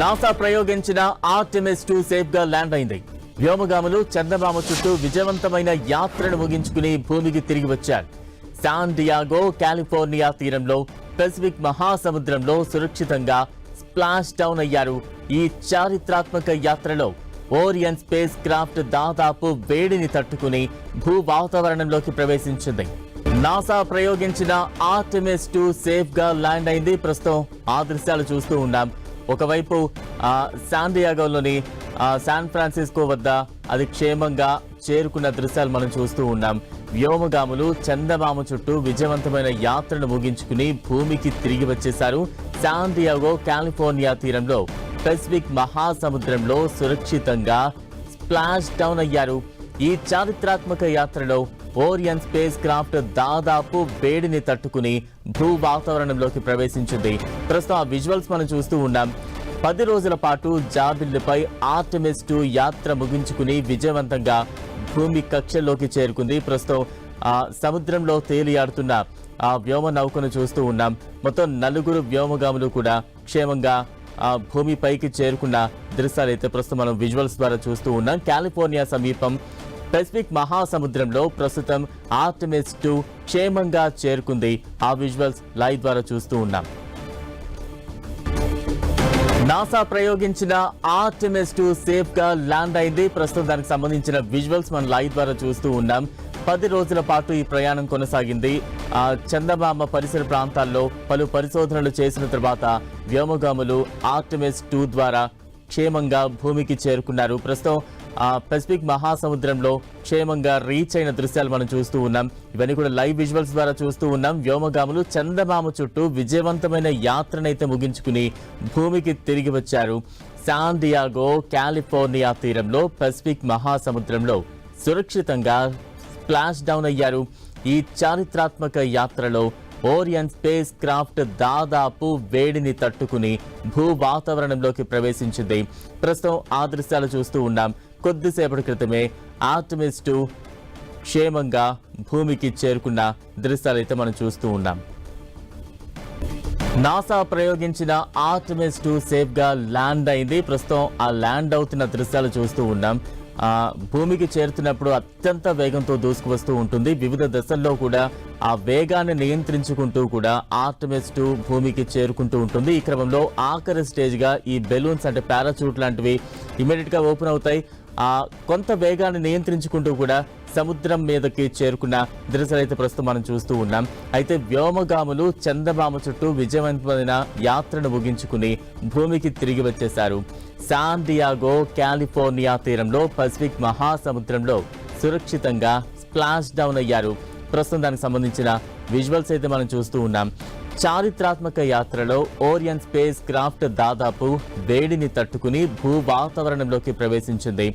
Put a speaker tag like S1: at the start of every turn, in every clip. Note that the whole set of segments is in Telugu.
S1: నాసా ప్రయోగించిన ఆర్టెమిస్ 2 సేఫ్ గా ల్యాండ్ అయింది. వ్యోమగాములు చందమామ చుట్టూ విజయవంతమైన యాత్రను ముగించుకుని భూమికి తిరిగి వచ్చారు. శాన్ డియాగో కాలిఫోర్నియా తీరంలో పసిఫిక్ మహాసముద్రంలో సురక్షితంగా స్ప్లాష్ డౌన్ అయ్యారు. ఈ చారిత్రాత్మక యాత్రలో ఓరియన్ స్పేస్ క్రాఫ్ట్ దాదాపు వేడిని తట్టుకుని భూ వాతావరణంలోకి ప్రవేశించింది. నాసా ప్రయోగించిన ఆర్టెమిస్ 2 సేఫ్ గా ల్యాండ్ అయింది. ప్రస్తుతం ఆ దృశ్యాలు చూస్తూ ఉన్నాం. ఒకవైపు శాన్ డియాగోలోని శాన్ ఫ్రాన్సిస్కో వద్ద అది క్షేమంగా చేరుకున్న దృశ్యాలు మనం చూస్తూ ఉన్నాం. వ్యోమగాములు చందమామ చుట్టూ విజయవంతమైన యాత్రను ముగించుకుని భూమికి తిరిగి వచ్చేశారు. శాన్ డియాగో కాలిఫోర్నియా తీరంలో పసిఫిక్ మహాసముద్రంలో సురక్షితంగా స్ప్లాష్ డౌన్ అయ్యారు. ఈ చారిత్రాత్మక యాత్రలో ఓరియన్ స్పేస్ క్రాఫ్ట్ దాదాపు వేడిని తట్టుకుని భూ వాతావరణంలోకి ప్రవేశించింది. ప్రస్తుతం ఆ విజువల్స్ మనం చూస్తూ ఉన్నాం. 10 రోజుల పాటు జాబిల్లిపై ఆర్టెమిస్ 2 యాత్ర ముగించుకుని విజయవంతంగా భూమి కక్షల్లోకి చేరుకుంది. ప్రస్తుతం సముద్రంలో తేలియాడుతున్న ఆ వ్యోమ నౌకను చూస్తూ ఉన్నాం. మొత్తం 4 వ్యోమగాములు కూడా క్షేమంగా భూమిపైకి చేరుకున్న దృశ్యాలైతే ప్రస్తుతం మనం విజువల్స్ ద్వారా చూస్తూ ఉన్నాం. కాలిఫోర్నియా సమీపం పసిఫిక్ మహాసముద్రంలో ప్రస్తుతం ఆర్టెమిస్ 2 క్షేమంగా చేరుకుంది. ఆ విజువల్స్ లైవ్ ద్వారా చూస్తూ ఉన్నాం. నాసా ప్రయోగించిన ఆర్టెమిస్ 2 సేఫ్ గా ల్యాండ్ అయింది. ప్రస్తుతం దానికి సంబంధించిన విజువల్స్ మనం లైవ్ ద్వారా చూస్తూ ఉన్నాం. 10 రోజుల పాటు ఈ ప్రయాణం కొనసాగింది. చందమామ పరిసర ప్రాంతాల్లో పలు పరిశోధనలు చేసిన తర్వాత వ్యోమగాములు ఆర్టెమిస్ 2 ద్వారా క్షేమంగా భూమికి చేరుకున్నారు. ప్రస్తుతం పసిఫిక్ మహాసముద్రంలో క్షేమంగా రీచ్ అయిన దృశ్యాలు మనం చూస్తూ ఉన్నాం. ఇవన్నీ కూడా లైవ్ విజువల్స్ ద్వారా చూస్తూ ఉన్నాం. వ్యోమగాములు చందమామ చుట్టూ విజయవంతమైన యాత్రనైతే ముగించుకుని భూమికి తిరిగి వచ్చారు. శాన్ డియాగో కాలిఫోర్నియా తీరంలో పసిఫిక్ మహాసముద్రంలో సురక్షితంగా స్ప్లాష్ డౌన్ అయ్యారు. ఈ చారిత్రాత్మక యాత్రలో ఓరియన్ స్పేస్ క్రాఫ్ట్ దాదాపు వేడిని తట్టుకుని భూ వాతావరణంలోకి ప్రవేశించింది. ప్రస్తుతం ఆ దృశ్యాలు చూస్తూ ఉన్నాం. కొద్దిసేపటి క్రితమే ఆర్టెమిస్ 2 క్షేమంగా భూమికి చేరుకున్న దృశ్యాలైతే మనం చూస్తూ ఉన్నాం. నాసా ప్రయోగించిన ఆర్టెమిస్ 2 సేఫ్ గా ల్యాండ్ అయింది. ప్రస్తుతం ఆ ల్యాండ్ అవుతున్న దృశ్యాలు చూస్తూ ఉన్నాం. భూమికి చేరుతున్నప్పుడు అత్యంత వేగంతో దూసుకువస్తూ ఉంటుంది. వివిధ దశల్లో కూడా ఆ వేగాన్ని నియంత్రించుకుంటూ కూడా ఆర్టెమిస్ 2 భూమికి చేరుకుంటూ ఉంటుంది. ఈ క్రమంలో ఆఖరి స్టేజ్ గా ఈ బెలూన్స్ అంటే పారాచూట్ లాంటివి ఇమీడియట్ గా ఓపెన్ అవుతాయి. కొంత వేగాన్ని నియంత్రించుకుంటూ కూడా సముద్రం మీదకి చేరుకున్న దృశ్యాలైతే ప్రస్తుతం మనం చూస్తూ ఉన్నాం. అయితే వ్యోమగాములు చందమామ చుట్టూ విజయవంతమైన యాత్రను ముగించుకుని భూమికి తిరిగి వచ్చేశారు. శాన్ డియాగో కాలిఫోర్నియా తీరంలో పసిఫిక్ మహాసముద్రంలో సురక్షితంగా స్ప్లాష్ డౌన్ అయ్యారు. ప్రస్తుతం దానికి సంబంధించిన విజువల్స్ అయితే మనం చూస్తూ ఉన్నాం. చారిత్రాత్మక యాత్రలో ఓరియన్ స్పేస్ క్రాఫ్ట్ దాదాపు వేడిని తట్టుకుని భూ వాతావరణంలోకి ప్రవేశించింది.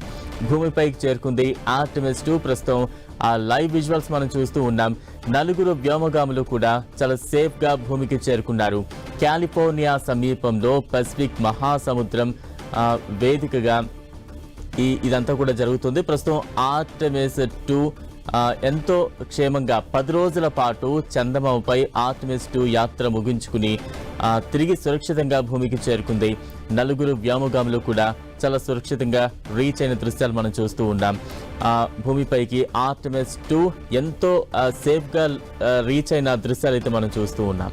S1: భూమిపైకి చేరుకుంది ఆర్టెమిస్ 2. ప్రస్తుతం ఆ లైవ్ విజువల్స్ మనం చూస్తూ ఉన్నాం. 4 వ్యోమగాములు కూడా చాలా సేఫ్ గా భూమికి చేరుకున్నారు. కాలిఫోర్నియా సమీపంలో పసిఫిక్ మహాసముద్రం వేదికగా ఇదంతా కూడా జరుగుతుంది. ప్రస్తుతం ఆర్టెమిస్ 2 ఎంతో క్షేమంగా 10 రోజుల పాటు చందమామపై ఆర్టెమిస్ 2 యాత్ర ముగించుకుని తిరిగి సురక్షితంగా భూమికి చేరుకుంది. 4 వ్యోమగాములు కూడా చాలా సురక్షితంగా రీచ్ అయిన దృశ్యాలు మనం చూస్తూ ఉన్నాం. భూమిపైకి ఆర్టెమిస్ 2 ఎంతో సేఫ్ గా రీచ్ అయిన దృశ్యాలు అయితే మనం చూస్తూ ఉన్నాం.